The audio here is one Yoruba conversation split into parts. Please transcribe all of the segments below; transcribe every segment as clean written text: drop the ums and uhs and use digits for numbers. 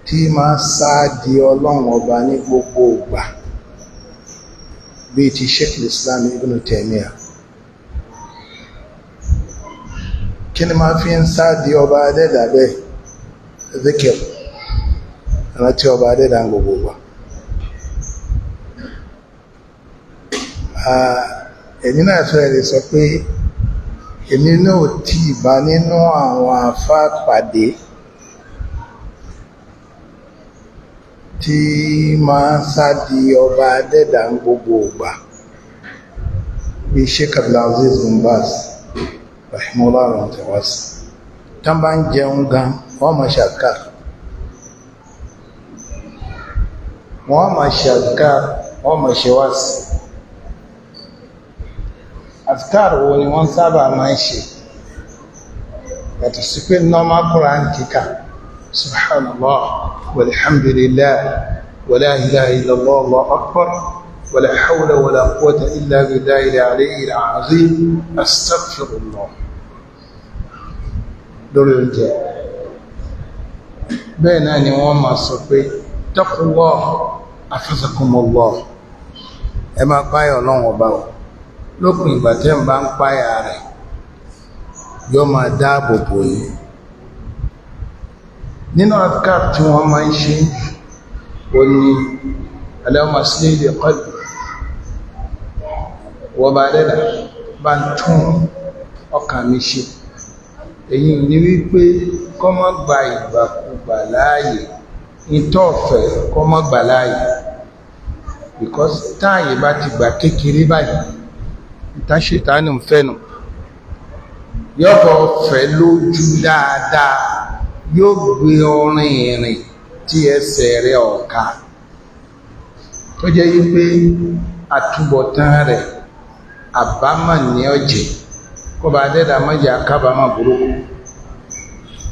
tí máa sáàdì ọlọ́run ọba ní gbogbo ìgbà bíi ti Sheikh Sulayman ibn Najeemdeen. Kí ni máa fi ń sáàdì ọba adẹ́dà bẹ́ẹ̀? Zikir, rántí ọba adẹ́dà gbogbo ìgbà. Èmi náà fẹ́ lè sọ pé èmi náà tí ìbá nínú àwọn àfáà pàdé tí máa sáàdì ọba adẹ́dà gbogbo ìgbà bí Sheikh Abdulaziz bin Baz rahimahullah rahmatawasi. Tán bá ń jẹun gan wọ́n máa ṣàkà, wọ́n máa ṣe wáàsí. Azkar wo ni wọ́n sábà máa ń ṣe yàtọ̀ sí pé normal Quran kíkà, subhanallah walhamdulillah wala ilaha illallah allahu akbar wala hawla wala quwwata illa billahi al-aliyyil azim astaghfirullah lórí oúnjẹ. Bẹ́ẹ̀ náà ni wọ́n máa sọ pé taqullah afazakumullah, ẹ máa páyà Ọlọ́run ọba wọn. Lópin ìgbà tẹ́ ń bá ń páyà rẹ̀ yóò máa dáàbò bò yín. Nínú adhkar tí wọ́n máa ń ṣe ó ní Allahumma aslih li qalbi, wọ́n bá dẹ́dà bá ń tún ọkàn mi ṣe. Èyí ni wípé kọ́ má gba ìgbàkúgbà láàyè, ìtọ́ọ̀fẹ́ kọ́ má gbà láàyè, because táàyè bá ti gbà kékeré báyìí ìtàṣetánù fẹ́nu yọ́bọ̀ fẹ́ lójú dáadáa, yóò gbé ọrin ìrìn tí ẹsẹ̀ rẹ̀ ọ̀ka tó jẹ́ wípé àtúbọ̀tán rẹ̀ àbámọ̀ ní ọ̀jẹ̀. Kó bá dẹ́dà mọ́jà kábàámọ̀ burúkú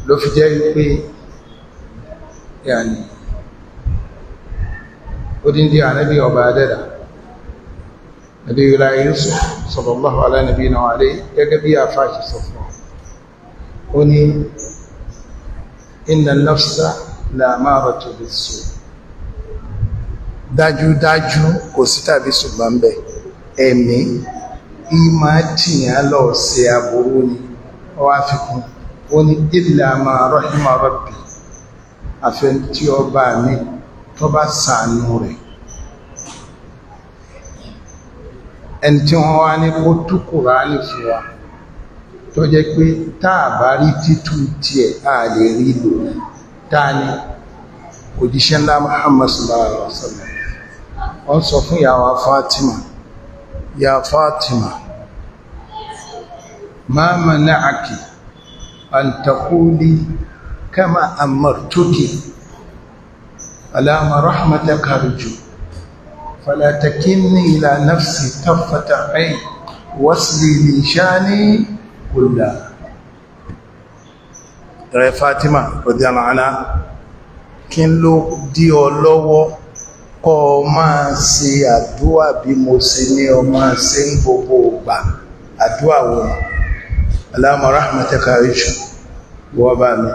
ló fi jẹ́ wípé yàní odindi ànábì ọba dẹ́dà nàbí ìlà Yusuf sallallahu ala nabiyina wa alayhi, gẹ́gẹ́ bí àfáàṣì sọ fún ó ní inna nafsa la'amaratu bis-su', dájúdájú kò sí tàbí ṣùgbọ́n bẹ́ẹ̀ ẹ̀mí ìmá tìyàn lọ sí aburú ni. Ó wá fi kún ó ní illa ma rahima rabbi, àfẹ́ tí ọba mi tó bá ṣàánú rẹ̀. Ẹni tí wọ́n wá ní kó tú Kùránì fún wa tó jẹ́ pé táà bá rí títú tiẹ̀ a lè rí lò, táà ní òjíṣẹ́ ńlá Muhammad sallallahu alaihi wasallam. Wọ́n sọ fún ìyàwó Fatima, ya Fatima, ma mana'aki an taquli kama amartuki alama rahmataka arju fala takinni ila nafsi taffata ayn wasli li shani kulla. Rẹ̀ Fatima radiyallahu anha, kí ló dí ọ lọ́wọ́ kọ́ máa ṣe àdúwà bí mo ṣe ní ọ máa ṣe ń gbogbo ìgbà? Àdúwà wọn Allahumma rahmataka arju, wọ́n bá mi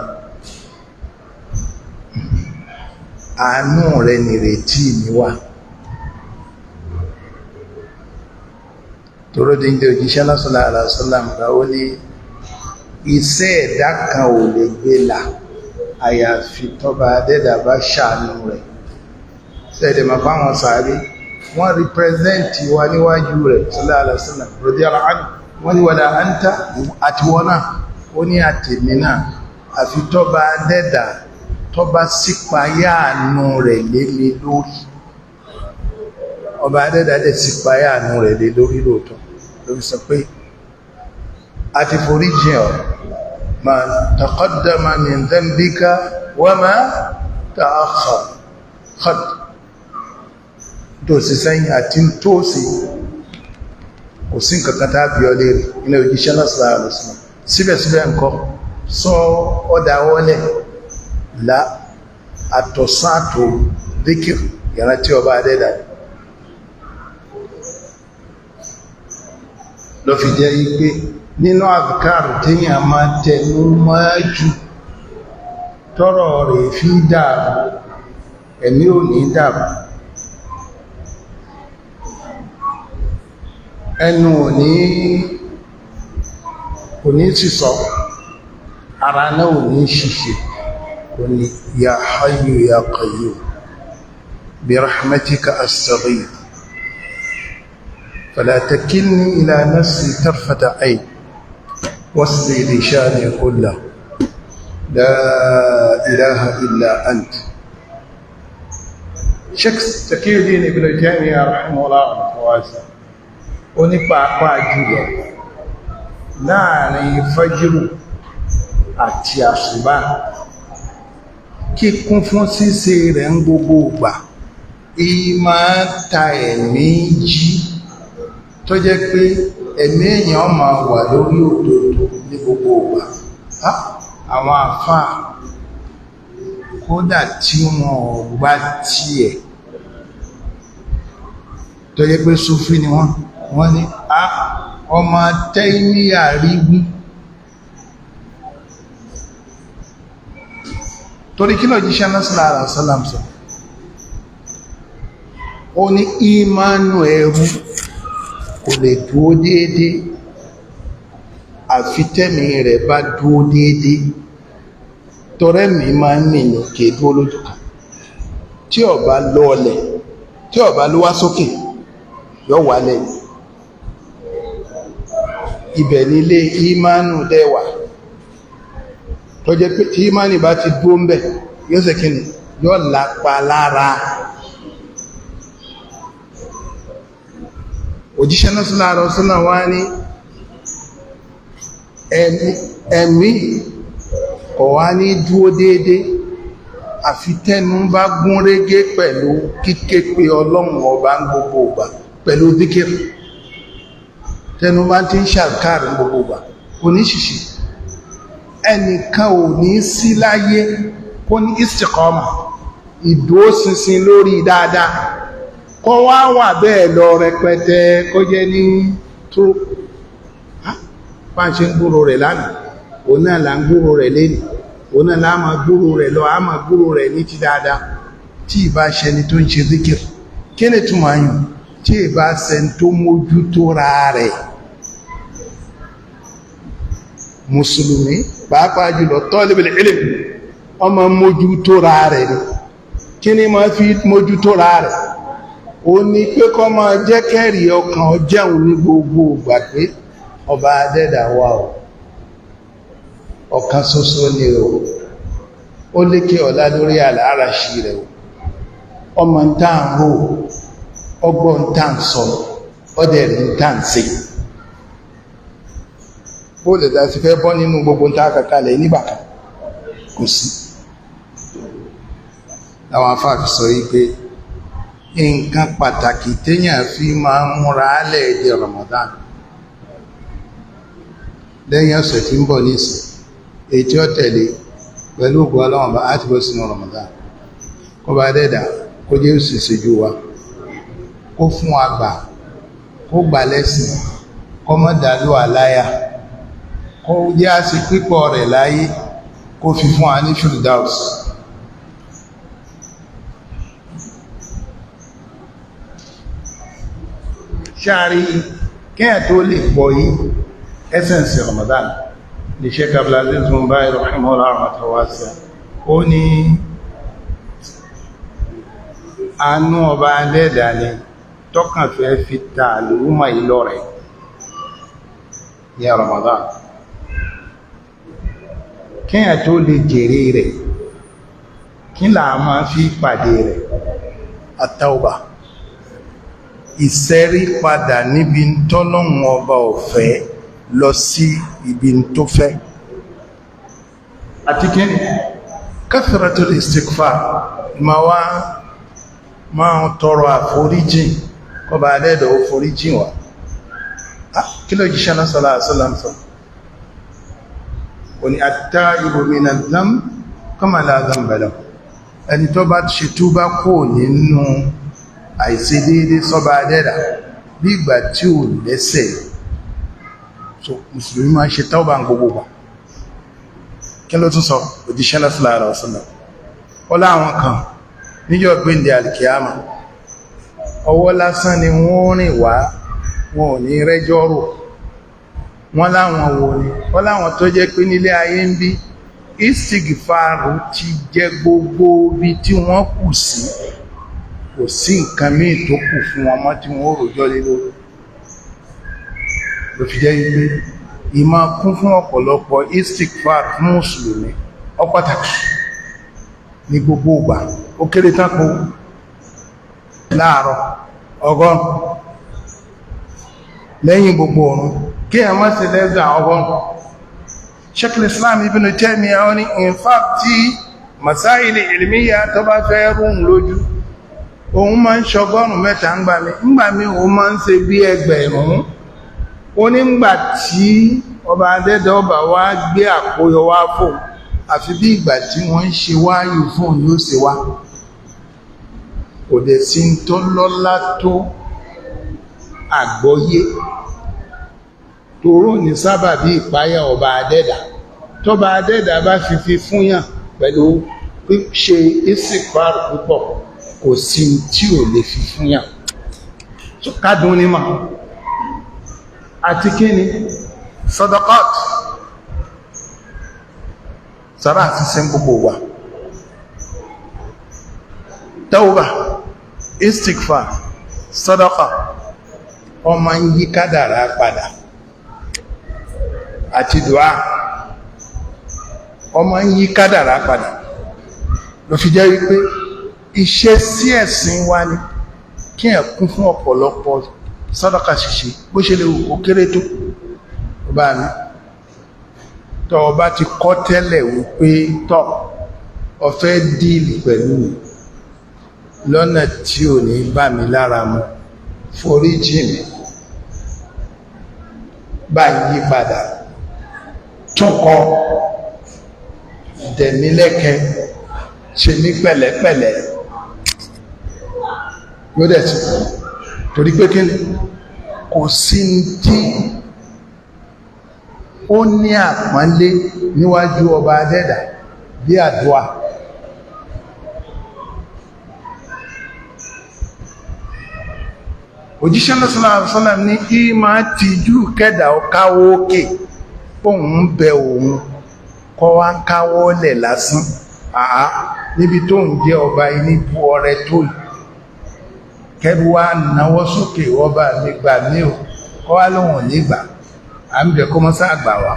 àánú rẹ̀ nìrètí mi wà. Tóró díndé òjíṣẹ́ sallallahu alaihi wasallam ó ní iṣẹ́ ẹ̀dá kan ò lè gbé là àyàfi tọ́ba adẹ́dà bá ṣàánú rẹ̀. Sẹ́ẹ̀dẹ̀ máa fáwọn sàárè wọ́n rìpẹ́sẹ̀ntì wa níwájú rẹ̀ sallallahu alaihi wasallam radiyallahu anhu, wọ́n ní wala anta àti wọ́n náà, ó ní àtẹ̀mí náà, àfi tọ́ba adẹ́dà tọ́ba sípayá àánú rẹ̀ lé mi lórí. Ọba adẹ́dà dẹ̀ sípayá àánú rẹ̀ lé lórí lóòótọ́ ló fi sọ pé a ti forí jìn ọ́ ma taqaddama min dhanbika wa ma ta'akhkhar, tó sì sẹ́yìn àti tó sì kò sí nǹkankan tá bí ọ léèrè ilẹ̀ òjíṣẹ́ náà sallallahu alaihi wasallam. Síbẹ̀síbẹ̀ nǹkan sọ ọdá wọlẹ̀ la àtọ̀sán àtò dhikr ìrántí ọba adẹ́dà ló fi jẹ́ wípé nínú azkar téèyàn máa tẹnu máa jù tọ́rọ̀ rẹ̀ fi dàrú ẹ̀mí ò ní dàrú ẹnu ò ní sísọ ara náà ò ní ṣiṣẹ́ kò ní ya hayyu ya qayyum bi rahmatika astaghith fala takilni ila nafsi tarfata ayn wasli li shani kullahu la ilaha illa ant. Sheikh Sulayman ibn Najeemdeen rahimahullah wasa ó ní pàápàá jùlọ láàrin fájírù àti àsùbá kíkún fún ṣíṣe rẹ̀ ń gbogbo ìgbà ìmá ta ẹ̀mí jí tó jẹ́ pé ẹ̀mí èèyàn máa wà lórí òdodo ní gbogbo ìgbà. Àwọn àfáà kódà tí wọ́n gbá tiẹ̀ tó jẹ́ pé Súfí ni wọ́n ní ọmọ Tẹ́míyà rí wí torí kí ló jíṣẹ́ náà sallallahu alaihi wasallam sọ ó ní ìmánu ẹrú kò lè dúó déédé àfi tẹ́mi rẹ̀ bá dúó déédé torẹ́ mi máa ń nìyàn kìí dúó lójú kan tí ó bá lọ́ọ̀lẹ̀ tí ó bá lówá sókè yọ wálẹ̀ ibẹ̀ nílé ìmánu dẹ́wà tó jẹ́ pé tí ìmánu bá ti dúó ń bẹ̀ yóò ṣe kí ni yóò lápa lára. Òjíṣẹ́ náà sallallahu alaihi wasallam wá ní ẹ̀mí kò wá ní dúó déédé àfi tẹ́nu bá gún régé pẹ̀lú kíké pé Ọlọ́run ọba ń gbogbo ìgbà pẹ̀lú díkìrì tẹ́nu bá ti ń ṣàkárì gbogbo ìgbà kò ní ṣìṣì ẹnìkan ò ní sí láyé kó ní istiqama ìdúró ṣinṣin lórí dáadáa kọ́ wá wà bẹ́ẹ̀ lọ rẹpẹtẹ kó jẹ́ ní tó bá ṣe ń gbúrò rẹ̀ lánàá òun náà là ń gbúrò rẹ̀ lẹ́nì òun náà láàmà gbúrò rẹ̀ lọ àmà gbúrò rẹ̀ ní ti dáadáa tí ìbá ṣẹni tó ń ṣe zikir kí ni túmọ̀ yùn tí ìbá ṣẹni tó mójú tó ra rẹ̀ mùsùlùmí pàápàá jùlọ talibul ilm ọmọ mójú tó ra rẹ̀ ni kí ni máa fi mójú tó ra rẹ̀ ó ní pé kọ́ máa jẹ́ kẹ́rì ọkàn jẹun ní gbogbo ìgbà pé ọba adẹ́dà wà ọ̀kan ṣoṣo ni ó lékè ọlá lórí àlàáràṣì rẹ̀ ọmọ ń tàn rò ọgbọ́n ń tàn sọ ọdẹ̀ rí ń tàn sí bó lè dá sí fẹ́ bọ́ nínú gbogbo ń tàn kàkàlẹ̀ níbàkan kò sí láwọn afáàfi sọ yí pé nǹkan pàtàkì téèyàn fi máa ń múra álẹ̀ èdè Ramadan lẹ́yìn ọ̀sẹ̀ tí ń bọ̀ nísìn èyí tí ó tẹ̀lé pẹ̀lú ògbó Ọlọ́run bá á ti bọ́ sínú Ramadan kó bá dẹ́dà kó jẹ́ òṣìṣẹ́ ju wa kó fún wa gbà kó gbà lẹ́sìn kó mọ́ dàlú àláyà kó jẹ́ àṣì pípọ̀ rẹ̀ láyé kó fi fún wa ní Firdaus. Ṣáàrí kíyà tó lè pọ̀ yí essence Ramadan lè Sheikh Abdulaziz bin Baz rahimahullah rahmatan wasi'a ó ní àánú ọba alẹ́dà ni tọ́kàn fẹ́ fi ta àlúmà ìlọ rẹ̀ ní Ramadan kíyà tó lè jèrè rẹ̀ kí là máa fi pàdé rẹ̀ at-tawbah ìsẹ́rí padà níbi tọ́lọ́run ọba ọ̀fẹ́ lọ sí ibi tó fẹ́ àti kíni kathratul istighfar máa tọrọ àforíjìn kọba adẹ́dọ̀ àforíjìn wa kí ló jíṣẹ́ náà sallallahu alaihi wasallam sọ ó ní at-taibu mina dhanb kama la dhanba lahu ẹni tó bá ṣe túbá kò nínú àìṣe déédé sọ́ba adẹ́dà bí ìgbà tí ò lẹ́sẹ̀ so mùsùlùmí máa ṣe tauba gbogbo wa kí ló tún sọ òjíṣẹ́ náà sallallahu alaihi wasallam ó láwọn kan níjọ́ gbéǹde alìkìyàmà ọwọ́ lásán ni wọ́n rìn wá wọn ò ní rẹ́jọ́ rò wọ́n láwọn wo ni wọ́n láwọn tó jẹ́ pé nílé ayé ń bí istigfaru ti jẹ́ gbogbo bí tí wọ́n kù sí kò sí nǹkan míì tó kù fún wọn mọ́ tí wọ́n rojọ́ lé lórí ló fi jẹ́ ilé ìmọ̀ kún fún ọ̀pọ̀lọpọ̀ istigfar fún mùsùlùmí ó pàtàkì ní gbogbo ìgbà ó kéré tán kó láàárọ̀ ọgọ́rùn lẹ́yìn gbogbo ọ̀run kí ẹ má ṣe lẹ́gbà ọgọ́rùn Sheikh Islam ibn Taymiyyah ní in fact tí masáìlì ilmiya tó bá fẹ́ rún lójú òun máa ń ṣọgọ́rùn mẹ́ta ńgbà mi òun máa ń ṣe bí ẹgbẹ̀rún ó nígbà tí ọba adẹ́dẹ́ ọba wá gbé àkóyọ wá fún àfi bí ìgbà tí wọ́n ń ṣe wáyù fún yóò ṣe wá kò dẹ̀ sí tó lọ́lá tó àgbọ́yé tòró ní sábà bí ìpáyà ọba adẹ́dà tọba adẹ́dà bá fi fúnyàn pẹ̀lú ṣe ìsìnkú púpọ̀ kò sí tí ò lè fi fúnyàn kádùn ní máa àti kí ni sadaqat sára àti sẹ́ gbogbo wa tawba istighfar sadaqa ọmọ yí kádàrá padà àti dùá ọmọ yí kádàrá padà ló fi jẹ́ wípé iṣẹ́ sí ẹ̀sìn wa ni kí ẹ kún fún ọ̀pọ̀lọpọ̀ sàdákà ṣíṣe bó ṣe lè wò kéré tó bá mi tọ́ ọba ti kọ́ tẹ́lẹ̀ wípé tọ́ ọ̀fẹ́ díìlì pẹ̀lú lọ́nà tí ò ní bá mi lára mu foríjì mi bá yí padà túnkọ dẹ̀mílẹ́kẹ́ ṣe ní pẹ̀lẹ́pẹ̀lẹ́ yóò dẹ̀ tí torí pé kí ni kò sí tí ó ní àpọ́nlé níwájú ọba adẹ́dà bí àdúà òjíṣẹ́ náà sallallahu alaihi wasallam ní kí máa tìjú kẹ́dà káwọ́ òkè òun bẹ òun kọ́ wá ń káwọ́ lẹ̀ lásán àá níbi tó ń jẹ́ ọba ìníbú ọrẹ tó yìí kẹrù wá náwó sókè ọba nígbà ní ò kọ́ wá lóhùn nígbà à ń bẹ̀ kọ́ mọ́sá àgbà wá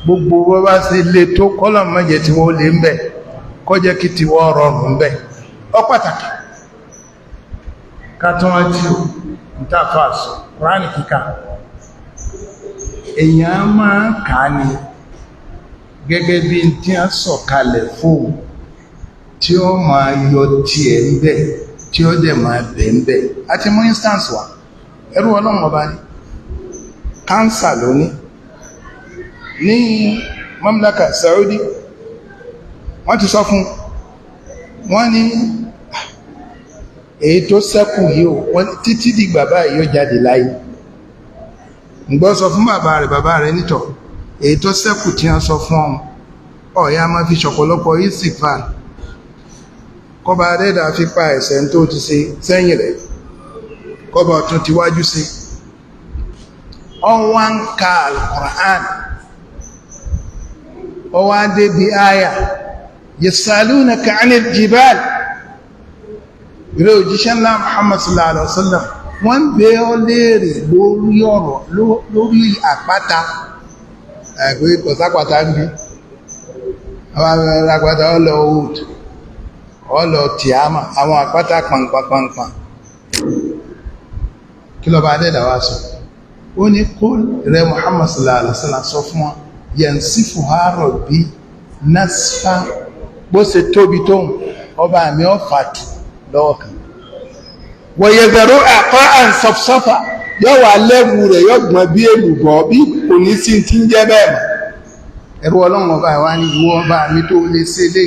gbogbo wọ́n bá sí ilé tó kọ́lọ̀ mọ́jẹ tí wọ́n lè ń bẹ̀ kọ́ jẹ́ kí ti wọ́n rọrùn ń bẹ̀ ọ pàtàkì ká tán rántí ò ń tàfà sọ Kùránì kíkà èèyàn máa ń kà á ní gẹ́gẹ́ bí tí a sọ̀kalẹ̀ fún tí ó máa yọ tí ẹ̀ ń bẹ̀ tí ó dẹ̀ máa bẹ̀ ń bẹ̀ àti mú instance wà ẹrú ọlọ́run ọba ní kánsà lónìí ní mamlaka Saudi wọ́n ti sọ fún wọ́n ní èyí tó ṣẹ́kù yìí o wọ́n títí di bàbá yìí ó jáde láyé ǹgbọ́ sọ fún bàbá rẹ̀ nítọ̀ èyí tó ṣẹ́kù tí wọ́n sọ fún ọ̀yá máa fi ṣọ̀pọ̀lọpọ̀ ìsìnkfà kọba adẹ́dà fi pa ẹ̀ṣẹ̀ tó ti ṣe sẹ́yìn rẹ̀ kọba ọ̀tún ti wájú sí ọwá ń ka al-Qur'an ọwá débi áyà yasalunaka 'anil jibal ìrẹ́ òjíṣẹ́ ńlá Muhammad sallallahu alaihi wasallam wọ́n bẹ̀ ọ́ léèrè lórí ọ̀rọ̀ lórí àpáta ẹgbẹ́ pọ̀sápàtà ń bí àwọn àpáta ọlọ old ọlọ tìámà àwọn àpáta pàǹpàǹpàǹpà kí lọ bá dẹ́dà wá sọ ó ní kó rẹ Muhammad sallallahu alaihi wasallam sọ fún wọn yansifu harọ̀ bí nasfa bó ṣe tóbi tóun ọba àmì ọ̀fàtù lọ́wọ́ kan wọ̀yẹ̀dẹ̀rọ àkọ́ àǹsọ̀fọ́fà yóò wà lẹ́wù rẹ̀ yóò gbọ́n bí èlùbọ́ bí kò ní sí ti ń jẹ́ bẹ́ẹ̀ mọ̀ ẹ̀rù ọlọ́run ọba ìwá ní ìwọ ọba mi tó lè ṣe lé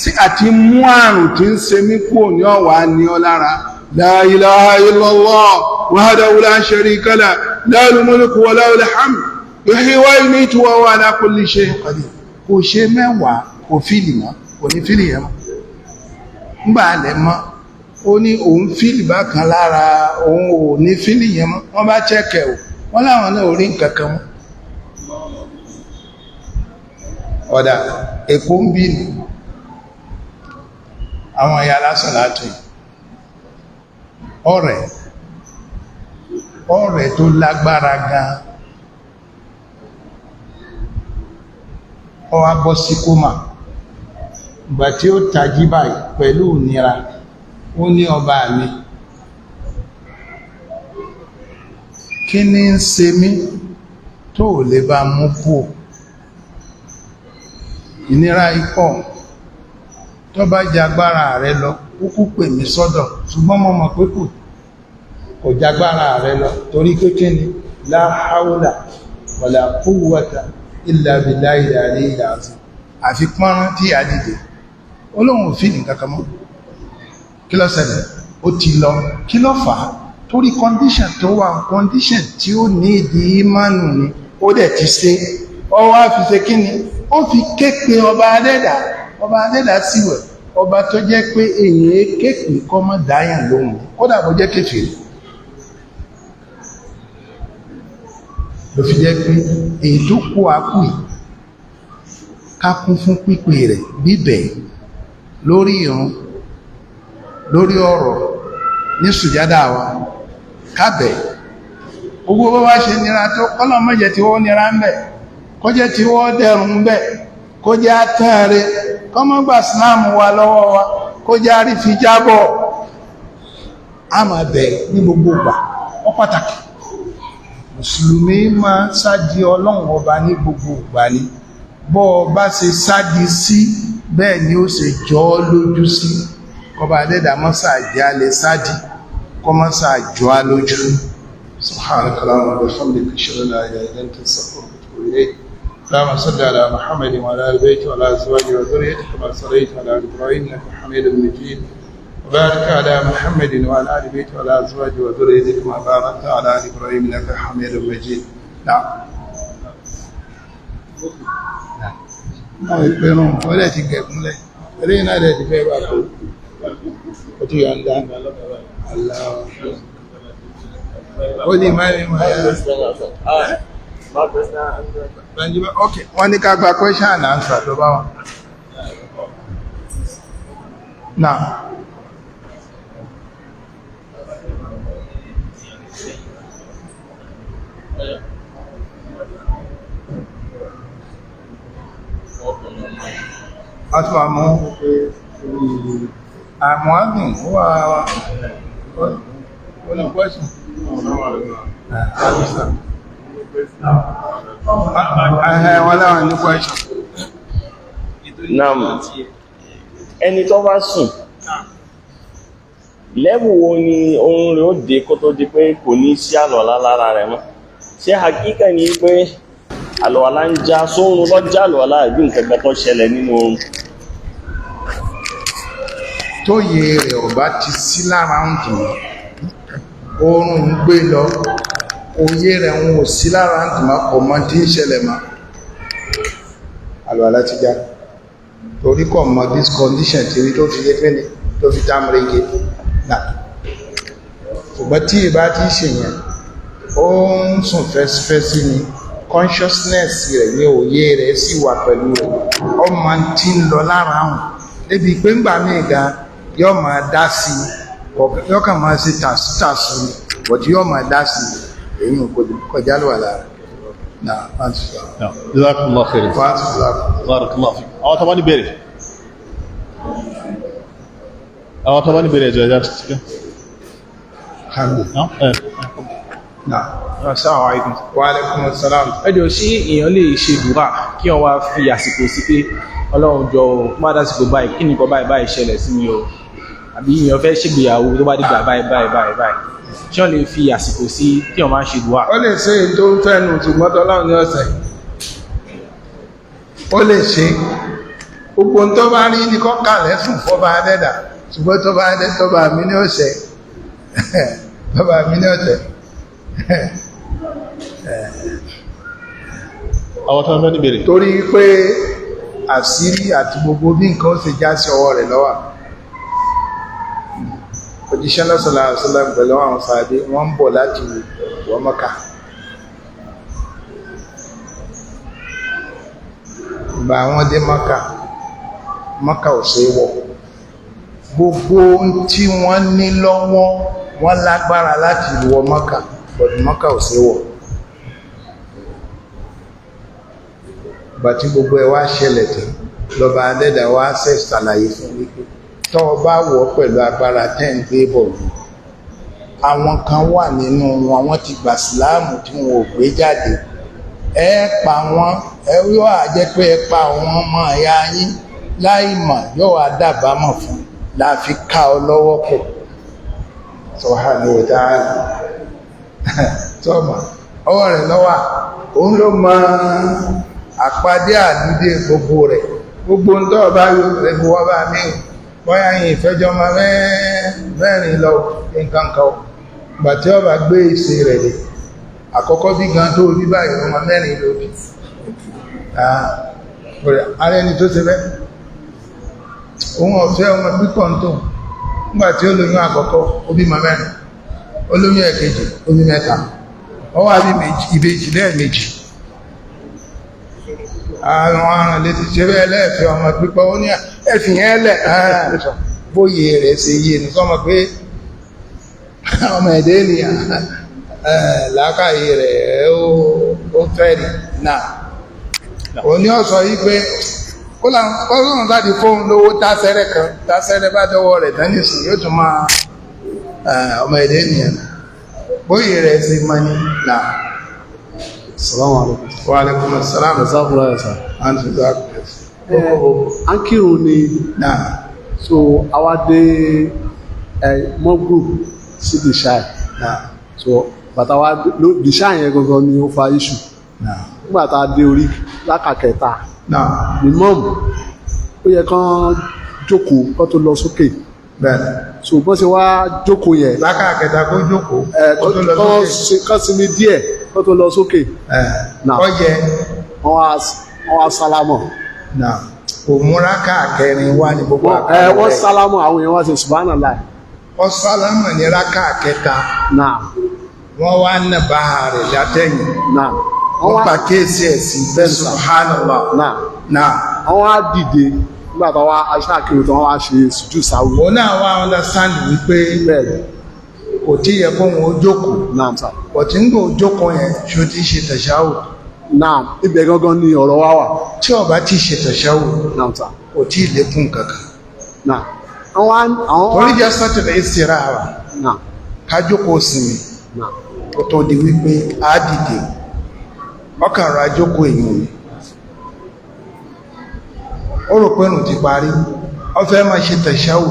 sí àti mú àrùn tí ń ṣe mí kúrò ní ọ̀wà ní ọ lára la ilaha illallah wahdahu la sharika lahu lahul mulku wa lahul hamd yuhyi wa yumiitu wa huwa ala kulli shay'in qadir kò ṣe mẹ́wàá kò fíìlì mọ́ kò ní fíìlì yẹn mọ́ ńgbà alẹ́ mọ́ ó ní òun fíìlì bákan lára òun ò ní fíìlì yẹn mọ́ wọ́n bá chẹ́kẹ̀ ò wọ́n láwọn náà ò rí nǹkan kan mọ́ ọ̀dà èkó ń bí ní àwọn ẹ̀yà lásán látò ọ̀rẹ́ tó lágbára gan ó wá bọ́ sí kómà ìgbà tí ó tají báyìí pẹ̀lú ìnira ó ní ọba mi kí ní ń ṣe mí tó lè bá mú kú ìnira ikọ̀ tó bá jagbára rẹ lọ kúkú pè mí sọ́dọ̀ ṣùgbọ́n mo mọ̀ pé kò jagbára rẹ lọ torí kéèké ni la hawla wala quwwata illa billahi al-aliyyil azim àfi pọ́nrán tí a dìde olóhun òfin nǹkan kan mọ́ kí ló ṣẹlẹ̀ ó ti lọ kí ló fà á torí condition tó wà condition tí ó ní ìdí ìmánu ni ó dẹ̀ ti ṣe ọ wá fi ṣe kí ni ó fi képe ọba adẹ́dà síwẹ̀ ọba tó jẹ́ pé èyí képe kọ́ mọ́ dáyàn lóhùn kódà bó jẹ́ kéfèé ló fi jẹ́ pé èyí tó kó akú yìí ká kún fún pípé rẹ̀ bíbẹ̀ lórí ìrun lórí ọ̀rọ̀ ní sùjádà wa kábẹ̀ gbogbo bó bá ṣe nira tó kọ́lọ̀ mọ́jẹ̀ tí wọ́n nira ń bẹ̀ kó jẹ́ tí wọ́n dẹ̀rùn ń bẹ̀ kó jẹ́ àtẹ́rẹ kọ́mọ́gbà sílámù wa lọ́wọ́ wa kó jẹ́ àrí fi jábọ̀ a máa bẹ̀ ní gbogbo ìgbà ó pàtàkì mùsùlùmí máa sádi ọlọ́run ọba ní gbogbo ìgbà ni bọ́ bá ṣe sádi sí bẹ́ẹ̀ ni ó ṣe jọ ọ́ lójú sí kọba adẹ́dà mọ́sá àjẹ́ alẹ́ sádi kọ mọ́sá àjọ á lójú subhanaka allahumma wa bihamdika ashhadu an la ilaha illa anta astaghfiruka wa atubu ilayk اللهم صل على محمد وعلى ال بيته وعلى ازواجه وذريته كما صليت على ال ابراهيم انك حميد مجيد وبارك على محمد وعلى ال بيته وعلى ازواجه وذريته كما باركت على ال ابراهيم انك حميد مجيد نعم ìpẹ̀rùn ọlẹ́ ti gẹ̀gúnlẹ̀ eré iná rẹ̀ ti fẹ́ bá kó o tí yọ ń dá ó ní máa rí máa yára ok wọ́n ní ká gba question and answer tó bá wọn náà àtúwà mọ́ àmọ́gùn wà ní question wọ́n láwọn ní question Naam, ẹni tó bá sùn lẹ́bù wo ni oorun rẹ̀ ó dé kó tó di pé kò ní sí àlọ́lá lára rẹ̀ mọ́ ṣé hakíkà ní pé àlọ́lá ń já sóorun lọ́jà àlọ́lá ìbí nǹkan tó ṣẹlẹ̀ nínú oorun tó yẹ rẹ̀ ọ̀bá ti sí lára ń dùn oorun ń gbé lọ òye rẹ̀ ń ò sí lára ń dùn ọmọ tí ń ṣẹlẹ̀ mọ́ àlọ́lá ti já torí kọ̀ mọ́ this condition tí rí tó fi yé fẹ́ni tó fi dámúrége náà ṣùgbọ́n tí ìbá tí ṣe yẹn ó ń sùn fẹ́sífẹ́sí ni consciousness rẹ̀ ní òye rẹ̀ sì wà pẹ̀lú rẹ̀ ọmọ tí ń lọ lára hùn débi pé ń gbà mí gan yọ́ máa dá sí yọ́ kàn máa ṣe tàṣítàṣù ni bọ̀tí yọ́ máa dá sí èyí kọjá lọ́wọ́ lára náà wọ́n ti sọ. Jazakumullah khairan. Barakallahu fik. Àwọn tó bá ní bẹ̀rẹ̀. Àwọn tó bá ní bẹ̀rẹ̀ ẹ̀jọ̀ ẹ̀já ti ṣíkẹ́. Assalamu alaikum. Wa alaikum assalam. Ẹjọ́ sí èèyàn lè ṣe dùrà kí wọ́n wá fi àsìkò sí pé Ọlọ́run jọ má dásìkò báyìí kí nìkan báyìí ṣẹlẹ̀ sí mi o àbí èèyàn fẹ́ ṣègbéyàwó tó bá dìgbà báyìí ṣé wọ́n lè fi àsìkò sí tí wọ́n máa ń ṣe dùrà. Ó lè ṣe èyí tó ń fẹ́nu ṣùgbọ́n tọ́lọ́run ní ọ̀sẹ̀ ó lè ṣe gbogbo tó bá rí ní kọ́kà lẹ́sùn fọ́ba adẹ́dà ṣùgbọ́n tọ́ba mi ní ọ̀sẹ̀ tọ́ba mi ní ọ̀sẹ̀ Àwọn tó bá ní bẹ̀rẹ̀. torí pé àṣírí àti gbogbo bí nǹkan ó ṣe já sí ọwọ́ rẹ̀ lọ́wọ́ òjíṣẹ́ lọ́sọ̀lá àṣọlá pẹ̀lú àwọn sàádé wọ́n ń bọ̀ láti wọ Mọ́kà bá wọ́n dé Mọ́kà ò ṣe wọ̀ gbogbo tí wọ́n ní lọ́wọ́ wọ́n lágbára láti wọ Mọ́kà bọ̀dù Mọ́kà ò ṣe wọ̀ bàtí gbogbo ẹ wá ṣẹlẹ̀ tán lọ́ba adẹ́dà wá ṣàlàyé fún wípé tọ́ ọ bá wọ̀ pẹ̀lú agbára tẹ́ ń gbé bọ̀ lù àwọn kan wà nínú wọn wọ́n ti gbà síláàmù tí wọn ò gbé jáde ẹ pa wọn ẹ yóò àjẹ́ pé ẹ pa àwọn ọmọ ẹ̀yà yín láì mọ̀ yóò wá dàbámọ̀ fún láàfi ká ọ lọ́wọ́ pọ̀ subhanahu wa ta'ala tọ́mọ̀ ọwọ́ rẹ̀ lọ́wọ́ òun ló mọ àpàdé àdúdé gbogbo rẹ̀ gbogbo ń tọ́ bá yóò rẹ̀ bú wọ́n bá mí bọ́yá yìí ìfẹ́jọ́ ma mẹ́rin lọ nǹkan kan gbà tí ó bá gbé ìṣe rẹ̀ dé àkọ́kọ́ bí gan tó rí báyìí ọmọ mẹ́rin ló bí ààrẹ ẹni tó ṣe bẹ́ òun ọ̀fẹ́ ọmọ pípọ̀ ń tó nígbà tí ó lóyún àkọ́kọ́ ó bí ma mẹ́rin ó lóyún ẹ̀kejì ó bí mẹ́ta ó wà bí ìbejì lẹ́ẹ̀mejì àwọn aràn lè ti ṣe bẹ́ẹ̀ lẹ́ẹ̀fẹ́ ọmọ pípọ̀ ó ní ẹ̀fìyàn ẹlẹ̀ bóyè rẹ̀ ṣe yé ní sọ́mọ pé ọmọ ẹ̀dẹ́ ni làákàyè rẹ̀ ó fẹ́rì náà ó ní ọ̀sọ̀ yí pé ó lọ́nà láti fóun lówó tásẹ́rẹ́ bá dọ́wọ́ rẹ̀ tánìsì yóò tún máa ọmọ ẹ̀dẹ́ nìyàn bóyè rẹ̀ ṣe mọ́ ní náà. Assalamu alaikum. Wa alaikum assalam. Jazakumullah khairan. Àǹtí Ankirun ni náà so àwa dé mọ́gùn sí dìṣáì náà so bàtà wa dìṣáì yẹn gangan ni ó fa iṣu náà nígbà tá a dé orí lákàkẹta náà ní mọ́ọ̀mù ó yẹ kán jókòó kán tó lọ sókè bẹ́ẹ̀ so bọ́n ṣe wá jókòó yẹn lákàkẹta kó jókòó kó tó lọ sókè kán sinmi díẹ̀ kán tó lọ sókè ọyẹ wọ́n wá sálámọ̀ náà òmúra káàkẹrin wá ní gbogbo wọ́n sálámọ̀ àwọn èèyàn wá ṣe subhanallah wọ́n sálámọ̀ ní rákà kẹta náà wọ́n wá nà bá rẹ̀ látẹ̀yìn náà wọ́n pa kéèsì ẹ̀sìn bẹ́ẹ̀ subhanallah náà wọ́n wá dìde nígbà tó wá aṣáàkiri tó wọ́n wá ṣe sùjú sáwù òun náà wá understand wípé bẹ́ẹ̀ kò tí yẹ kó wọn ó jókòó náà sà kò tí ń gbò jókòó yẹn ṣó ti ṣe tẹ̀ṣáwò náà ibẹ̀ gangan ni ọ̀rọ̀ wá wà tí ó bá ti ṣe tẹ̀ṣáwò náà sà kò tí ì lékún kankan náà àwọn torí jẹ́ sátẹ̀lẹ̀ ìsira wa náà ká jókòó sinmi náà kò tó di wípé á dìde ọkàn ra jókòó èèyàn ni ó rò pé nù ti parí ó fẹ́ máa ṣe tẹ̀ṣáwò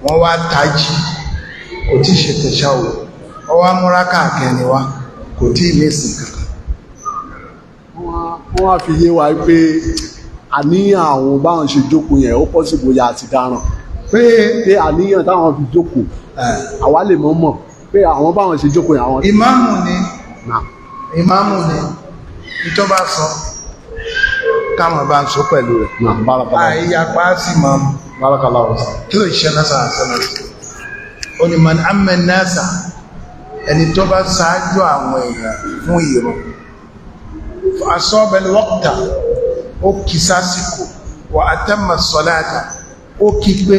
wọ́n wá tají kò tí ṣe tẹ̀ṣáwò ó wá múra káàkiri wá kò tí ì mẹ́sìn kankan wọ́n wá fi yé wa pé àníyàn àwọn báwọn ṣe jókòó yẹn ó pọ̀ sí bóyá àti dáràn pé àníyàn táwọn fi jókòó àwa lè mọ̀ pé àwọn báwọn ṣe jókòó yẹn àwọn. ìmáàmù ni ìjọba sọ káwọn bá ń sọ pẹ̀lú rẹ̀ àìyapa sí máàmù kí ló ṣe náà sàásánà sí ó ní man amma nasa ẹni tó bá ṣáájú àwọn èèyàn fún ìrun asọ́bẹ̀lì wọ́pútà ó kì sásìkò wà atamma sọ́láta ó kí pé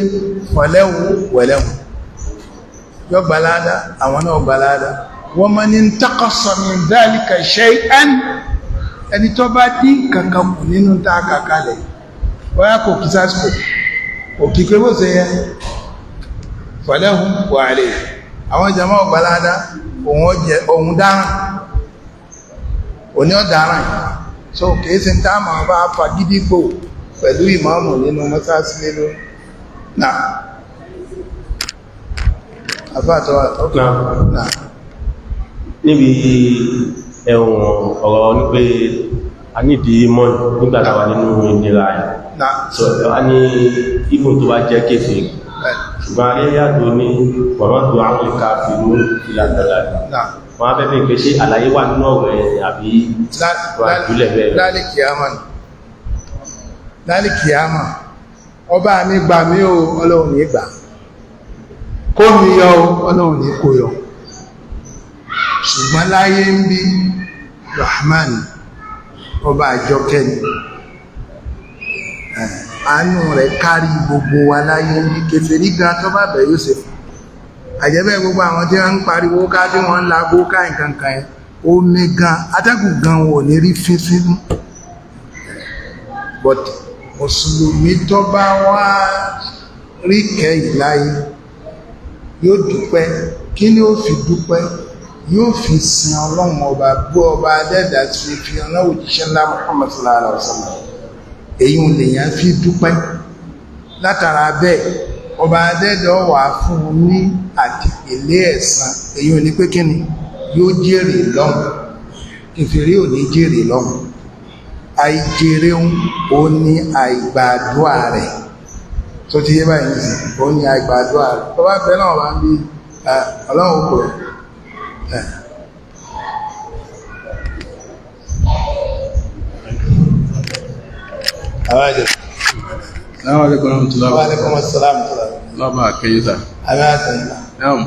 wẹ̀lẹ́wù yọ gbalada àwọn náà gbalada wa man intaqasa min dhalika shay'an ẹni tó bá dín kankan kù nínú tá a kàkalẹ̀ wọ́n kò kí sásìkò kò kí pé bó ṣe yẹ falahu wa alayhi àwọn jama gbalada òun dáràn òní ọ̀daràn so kìí sí táàmà bá fagídígbò pẹ̀lú ìmáàmù nínú mọ́sáàsí lélo náà àbátọ́wà náà níbi ẹ̀wọ̀n ọ̀rọ̀ ní pé a nídìí mọ́ nígbàtàwà nínú ìnira ẹ̀ so a ní ìfún tó bá jẹ́ kéfèé ṣùgbọ́n ayéyàtò ní wọ̀mọ́tò àwọn ìka fìlú ìlàtàlá wọ́n á bẹ́bẹ̀ pé ṣé àlàyé wà nínú ọ̀rọ̀ ẹ̀ àbí wàjúlẹ̀ bẹ́ẹ̀ lálẹ́ kìámà lálìkìyàmà ọba mi gbà mí o ọlọ́run ní gbà kó mi yọ ọlọ́run ní kó yọ ṣùgbọ́n láyé ń bí Rahman ọba àjọkẹ́ ni àánú rẹ̀ kárí gbogbo wa láyé ń bí kèfèrí gan tó bá bẹ̀ yóò ṣe fún àjẹ́bẹ́ gbogbo àwọn tí wọ́n ń pariwo ká tí wọ́n ń lagó ká nǹkankan ẹ̀ omi gan atẹ́gùn gan wò ní rí fífínú but mùsùlùmí tó bá wá rí kẹ́yìn láyé yóò dúpẹ́ kí ni ó fi dúpẹ́ yóò fi sin ọlọ́run ọba gbọ́ ọba adẹ́dà tí fi ọ̀nà òjíṣẹ́ ńlá Muhammad sallallahu alaihi wasallam èyí ò lè yàn fi dúpẹ́ látara bẹ́ẹ̀ ọba adẹ́dà wà fún un ní àtìpélé ẹ̀san èyí ò ní pé kíni yóò jèrè lọ́hùn kèfèrí ò ní jèrè lọ́hùn àìjèrè ó ní àìgbàdúà rẹ̀ tó ti yé báyìí nìsín ó ní àìgbàdúà rẹ̀ tó bá fẹ́ náà wá ń bí ọlọ́run kò Assalamu alaikum warahmatullahi Wa alaikum assalam lọ́bà àkẹyìdà. àmì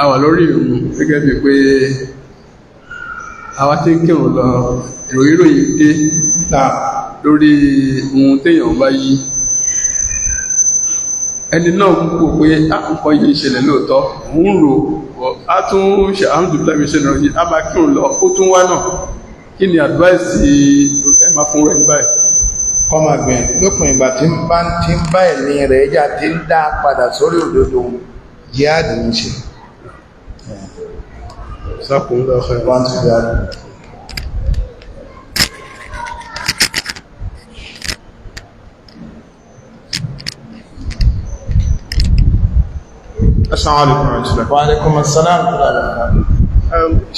Àwà lórí ìrun gẹ́gẹ́ bí pé àwa tí ń kírun lọ ìròyìn dé lórí ohun téèyàn bá yí ẹni náà ń pò pé nǹkan yìí ìṣẹ̀lẹ̀ lóòótọ́ òun rò á tún ṣe àrùndù lábí ìṣẹ̀lẹ̀ yìí á bá kírun lọ ó tún wá náà kí ni advice ẹ máa fún rẹ̀ báyìí. kọmọ gbìn lópin ìgbà tí ń bá ẹ̀mí rẹ̀ jà tí ń dá padà sórí òdodo jihad ń ṣe sákùn lọ́fẹ́ wọ́n ti gbà Assalamu alaikum warahmatullahi. Wa alaikum assalam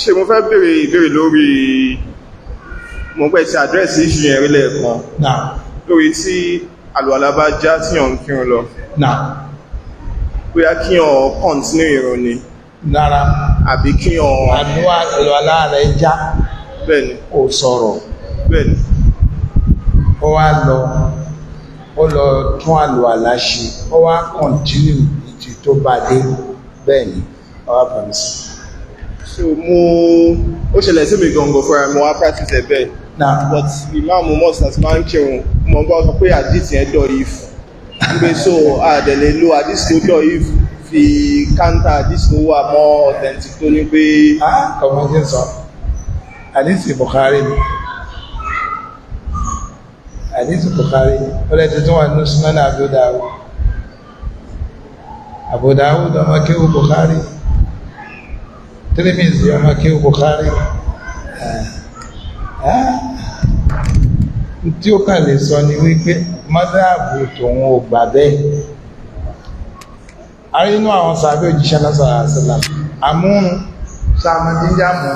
Ṣé mo fẹ́ béèrè ìbéèrè lórí mo pẹ́ ti àdírẹ́sì ìṣù yẹn rí lẹ́ẹ̀kan náà lórí tí àlùwàlá bá já tí yàn ń kírun lọ náà bóyá kí yàn kọ́ntínú ìrun ni lára àbí kí yàn àdúrà àlùwàlá rẹ̀ já bẹ́ẹ̀ni kò sọ̀rọ̀ bẹ́ẹ̀ni ó wá lọ tún àlùwàlá ṣe ó wá kọ̀ntínú ìtì tó bá dé bẹ́ẹ̀ ni ó wá pẹ̀lú sí so ó ṣẹlẹ̀ sí mi gangan fúnra mo wá practice ẹ̀ bẹ́ẹ̀ náà but ìmáàmù mọ́sí àti máa ń kírun mo gbọ́ sọ pé àdìsí ẹ̀ dọ̀ if gbé so àdẹ̀lẹ̀ lo àdìsí tó dọ̀ if fi káńtà àdìsí tó wà mọ́ authentic tó ní pé ọmọ jẹ́ sọ àdìsí Bukhari ni àdìsí Bukhari ni ó lẹ́tí tó wà ní Sunan Abu Dawud ọmọ kéwù Bukhari Tirmidhi ọmọ kéwù Bukhari tí ó kàn lè sọ ni wípé mọ́dáàbù tòun ò gbà bẹ́ẹ̀ a rí inú àwọn sàbẹ́ òjíṣẹ́ lásàrà àṣìlá àmúrun sàmàdíjà mú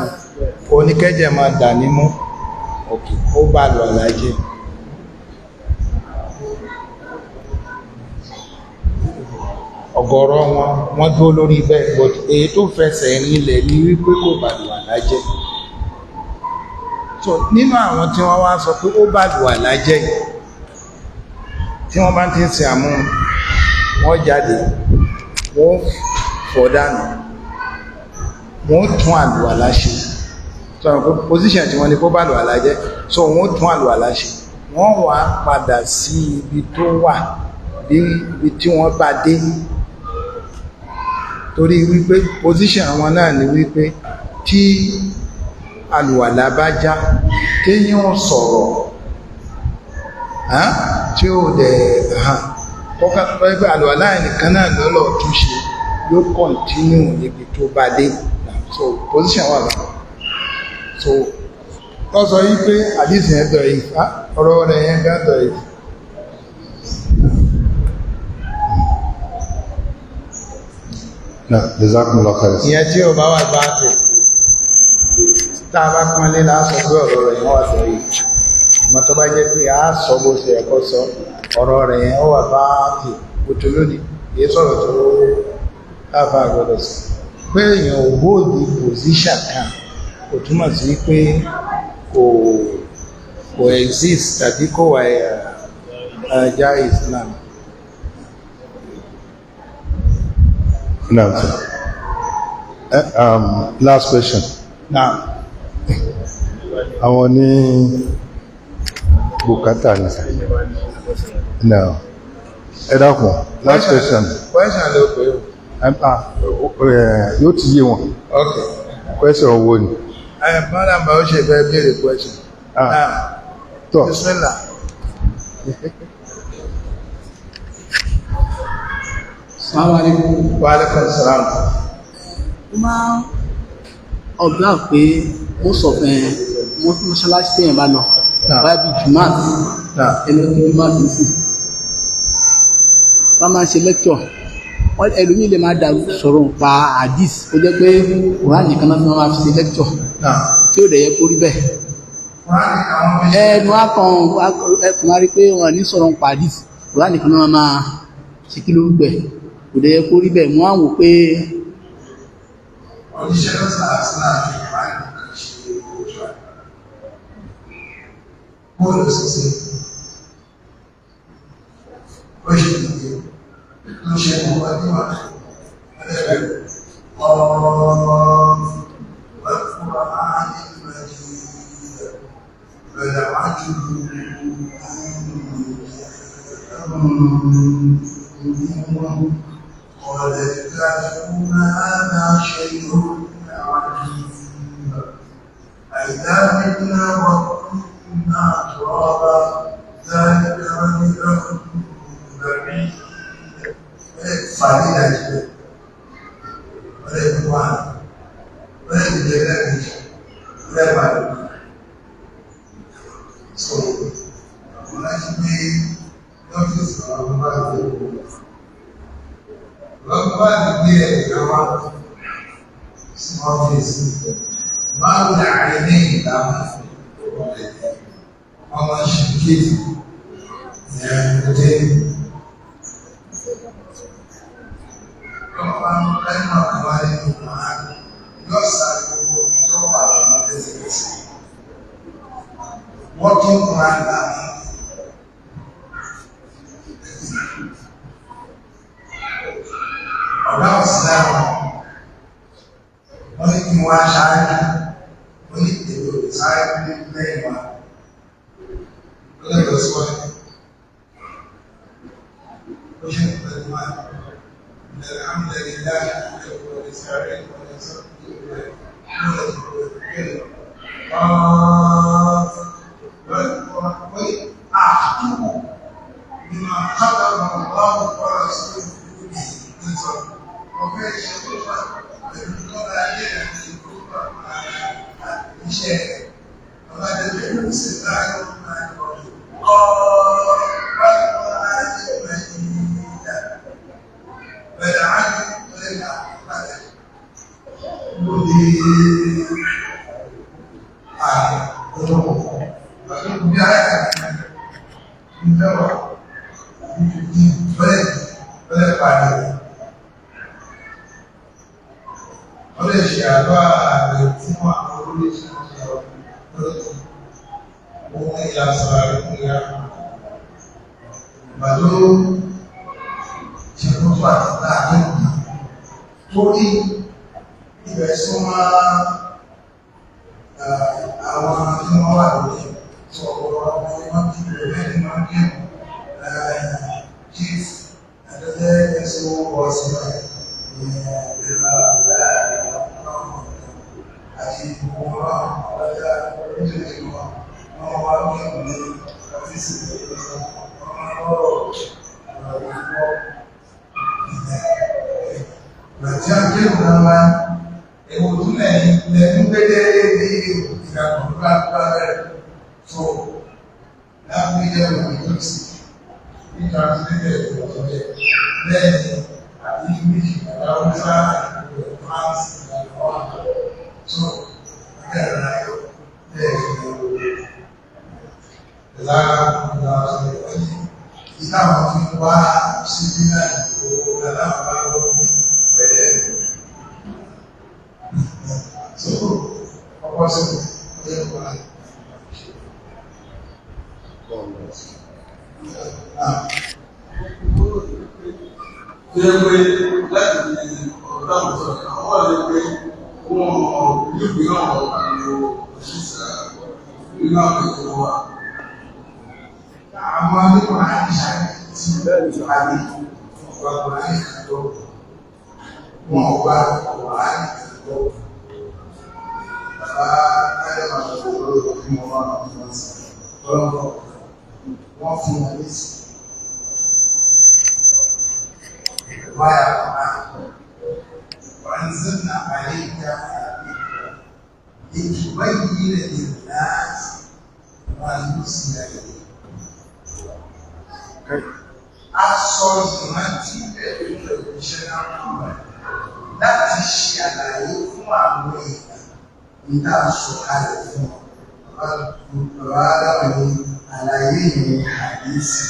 oníkẹ́jẹ̀ máa dà nímú òkè ó bá lọ àlájẹ́ ọ̀gọ̀rọ̀ wọn tó lórí bẹ́ẹ̀ but èyí tó fẹsẹ̀ rinlẹ̀ ní wípé kò bá lọ àlájẹ́ so nínú àwọn tí wọ́n wá sọ pé ó bá lù àlájẹ́ tí wọ́n bá ti ń sin àmú wọ́n jáde wọ́n fọ̀dánù wọ́n tún àlù àláṣe so position tí wọ́n ní kó bá lù àlájẹ́ so wọ́n tún àlù àláṣe wọ́n wá padà sí ibi tó wà bí ibi tí wọ́n bá dé torí wípé position àwọn náà ni wípé tí àlùwàlá bá já téyàn sọ̀rọ̀ tí ó dẹ̀ kọ́kọ́ pẹ́gbẹ́ àlùwàlá ẹnìkan náà lọ́lọ́ tún ṣe yóò kọ̀ntínú níbi tó bá dé so position wà láwọn so wọ́n sọ yí pé àdísìn ẹ̀dọ̀ ìfà ọ̀rọ̀ rẹ̀ yẹn gádọ̀ ìfà ìyẹn tí ó bá wà bá tẹ̀ táa bá pọ́n lé láàsọ pé ọ̀rọ̀ rẹ̀ yẹn wà sọ̀rọ̀ ìmọ̀ tó bá jẹ́ pé a sọ bó ṣe ẹ̀kọ́ sọ ọ̀rọ̀ rẹ̀ yẹn wà bá tì òtò lónìí èyí sọ̀rọ̀ tó káfà gbọdọ̀ sí pé èèyàn ò bóòdì pòsíṣà kan kò túmọ̀ sí pé kò exist tàbí kò wà Jais náà. No, sir. Last question. Now, Àwọn ní bùkátà ní sir. No. Ẹ dákun, last question. Question ló pé o. Yóò ti yé wọn. Okay. Question owó ni. Madam, bá ó ṣe fẹ́ béèrè question. Tọ́. Bismillah. Assalamu alaikum. Wa alaikum salam. Ó máa observe pé most of mọ́ṣáláṣí tẹ̀yìn bá lọ báyìí bí jumat ẹlẹ́kùn jumat nìsín wọ́n máa ń ṣe lecture ẹlòmíì lè máa dàrú sọ̀rọ̀ nípa hadith ó jẹ́ pé Quran nìkan náà máa fi ṣe lecture tí ó dẹ̀ yẹ kó rí bẹ́ẹ̀ ẹnu ẹkùn máa rí pé wọ́n ní sọ̀rọ̀ nípa hadith Quran nìkan náà máa ṣe kí ló ń gbẹ̀ kò dẹ̀ yẹ kó rí bẹ́ẹ̀ wọ́n á wò pé Òjíṣẹ́ lọ́sàásílá fi ìwádìí kan ṣe ojú àná. Bóòlù sísè, ó ṣe dìde, ló ṣe gbogbo níwà, ẹlẹ́bẹ̀rẹ̀, wẹ́fúra ní Nàìjíríà, bẹ̀rẹ̀ wájú قال الكافرون هذا شيء عجيب أئذا متنا وكنا ترابا ذلك رجل بعيد فريدة ولا يدوان ولا يدلل ولا يبالغ so ولكن notice about Lọ́gbà gbé ẹ̀yà wá sí ọ́fíìsì, máa ń dàrí ní ìdámà ọmọ ṣìkìtì ẹ̀ẹ́dẹ́. Lọ́gbà ń lẹ́nà àwá nínú máa yọ́sà gbogbo ìjọba àwọn ẹ̀sẹ̀kẹsẹ̀. Working plan láàrín. Ọ̀gá ọ̀sìláàmù, wọ́n ní kí wọ́n aṣáájú, wọ́n ní èdè òṣìṣẹ́ lẹ́yìn wa, lọ́lẹ́gbẹ̀ẹ́ síwájú. Ó ṣe ìpẹ̀lú wa, ìlẹ̀rẹ̀ àmìlẹ̀rẹ̀ láàrín ẹ̀kọ́ ìsẹ́rẹ̀ ìpọ̀lẹ́sọ́ ọ̀fẹ́ ìṣẹ́ tó fà pẹ̀lú lọ́la ayé àti ìgbòho iṣẹ́ ọ̀làdẹ̀dẹ̀ ló sì láàrín ọmọ ẹ̀kọ́ ọ̀rọ̀ ayé nàìjíríà bẹ̀rẹ̀ ájú lẹ́nà àpàdé lóde ààrẹ ọlọ́pọ̀ pẹ̀lú bí ayé àti ìfẹ́wà ní bẹ́ẹ̀ pàdé wọ́n lè ṣe àbá ààrẹ fún àwọn orílẹ̀-èdè lọ́dún ohun ìyá sàárẹ̀ fún ìyá ìbàdó ṣàkóso àti láàrín torí ibẹ̀ súnmọ́ àwọn tí wọ́n wà lórí sọ̀rọ̀ ọmọ ìwọ́n tí ìrẹ̀lẹ́ ní wọ́n kí chief àtẹ́lẹ́ ẹ̀sùn ọ̀sìn àti ìgbòho ọ̀dá orílẹ̀-èdè wọn wọ́n wá ní ìpínlẹ̀ ọ́fíìsì Ìgbàtí a gbé ìwọ̀n wá, èwò tún lẹ́yìn gbẹ́dẹ́ ní ìgbàgbọ́ bá bẹ̀rẹ̀ tó láàrín ẹ̀wọ̀n ìlúsì ní translated ìwọ̀sọ̀lẹ̀ lẹ́yìn àti méjì àwọn sáà ìwọ̀n France ìgbàgbọ́ tó bẹ̀rẹ̀ láyọ̀ lẹ́yìn ìlànà fi wá sí nílẹ̀ ìgbòho aláàbá lórí pẹ̀lẹ́ so ọkọ̀ sí ọjọ́ ìwọ̀n tó yẹ pé láti di ọ̀dọ́ àwọn sọ̀rọ̀ àwọn ọ̀rẹ́ pé wọ́n ìlúgbìn náà wọ̀ pàdé òṣìṣẹ́ nínú àwọn ètò wa. Àwọn akẹ́kọ̀ọ́ àìsà ti bẹ́ẹ̀ ní àlè ọ̀pọ̀ àgbà àìsàtọ̀ wọn ọ̀pá ọ̀pọ̀ àìsàtọ̀. Bàbá Adébà tó lọ́wọ́ fún ọmọ àwọn ọmọ sí ọlọ́pọ̀ wọ́n fún wọn ní sí. Wáyà ọ̀pá وأنزلنا عليك لتبين للناس ما نزل إليهم. Aṣọ ìrántí ẹ̀rọ ìṣẹ́ náà láti ṣe àlàyé fún àwọn èèyàn nígbà sọ̀kalẹ̀ fún ọ̀rọ̀ adáwọ̀ ní àlàyé ìrìn àdísì.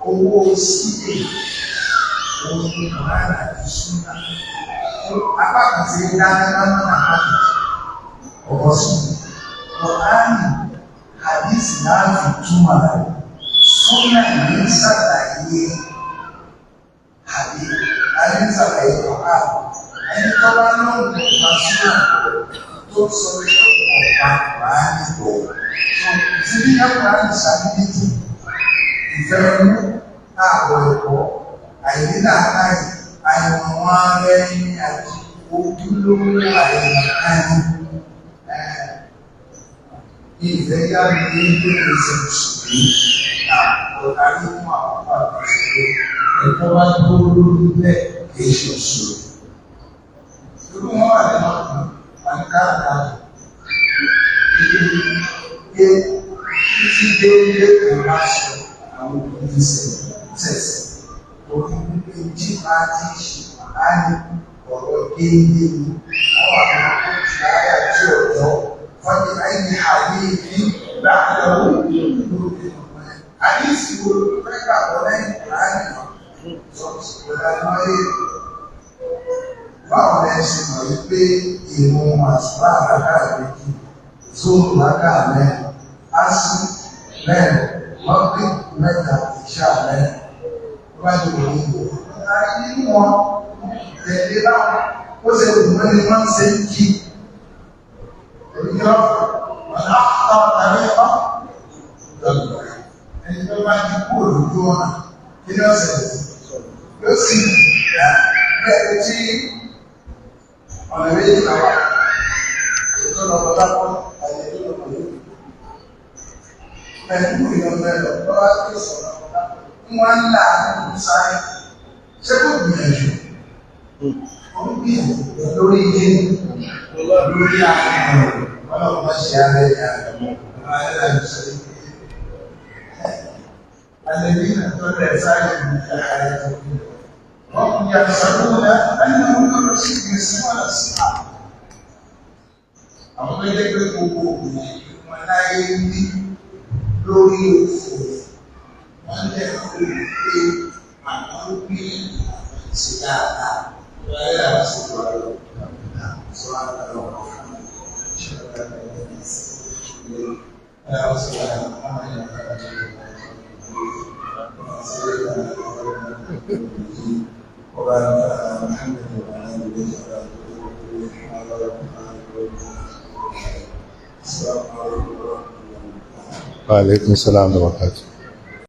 Owó sílẹ̀ òun ni ọ̀rọ̀ àti ṣúná. Apákan ti dáná lọ́nà àpákan ọ̀rọ̀ sùn. Ọ̀rọ̀ àdísì láti túmọ̀ rẹ̀. Súnà ní sàlàyé àbí àdínsàlàyé ọ̀pá. Ẹni tó bá náà ń gbà súnà tó sọ pé ọ̀pá wà nípò. Tí ní ẹ̀kọ́ ìsàbílítì, ìfẹ́ inú, ààbọ̀ ẹ̀kọ́, àìnílà káyì, àìmọ̀wọ́n ara ẹni àti ojúlówó àìmọ̀káyì. Ìfẹ́ yá mi ní ilé ìṣẹ́ ìṣòrí. Ọ̀tàrí fún àwọn àpapọ̀ ìṣòro, ẹ̀kọ́ wá tó lórí bẹ́ẹ̀ kì í ṣe òṣòro. Irú wọn wà nínú ọ̀pọ̀ àti káàkiri. Ilé títí dé ilé ìrìnà ṣe àwọn òbíṣẹ́ tẹ̀sẹ̀. Orí wípé jí máa ti ṣe àárín ọ̀rọ̀ déédéé ni àwọn àwọn òṣìṣẹ́ àyà tí ọ̀dọ́ fọ́dí àìní àyè ní láàárọ̀ lórí àdísì wo fẹ́ gbàgbọ́ lẹ́yìn láàrin ìlànàmọ́lé báwọn ẹ̀ṣẹ̀ mọ̀ wípé ìrun àṣùbá àrákà méjì zóòrù lákà mẹ́rin ásì mẹ́rin mọ́gbé mẹ́ta ìṣà mẹ́rin wájú òyìnbó nínú wọn tẹ̀lé báwọn ó ṣe òdùnmọ́ ni wọ́n ṣe ń kí òyìnbó ọ̀nà àtàrí ọ̀ lọ́gbọ̀n ẹni tó bá ti kú òlùdó ọ̀nà kí ní ọ̀sẹ̀ yóò sì rà bẹ́ẹ̀ tí ọ̀nà méjì náà wà ètò lọ́pọ̀ lápọ̀ àti ètò lọ́pọ̀ lórí pẹ̀lú ìyọ̀mọ̀ lọ bọ́lá tó sọ̀rọ̀ wọ́n ń là ní sáré ṣé kò gbìyànjú ó ń gbìyànjú lórí ilé lórí àwọn ọlọ́pàá ṣe ààrẹ àgbẹ̀mọ̀ ayélujára sọ́yìn الذين تدعسوا من الحياة الدنيا وهم يحسبون أنهم يحسنون الصنعة àwọn tó jẹ́ pé gbogbo wọn láyé ní lórí òfò wọ́n jẹ́ pé àwọn bí sí dáadáa láyé àwọn sí ìwádìí sọ àgbàlọ́ وعليكم السلام ورحمة الله.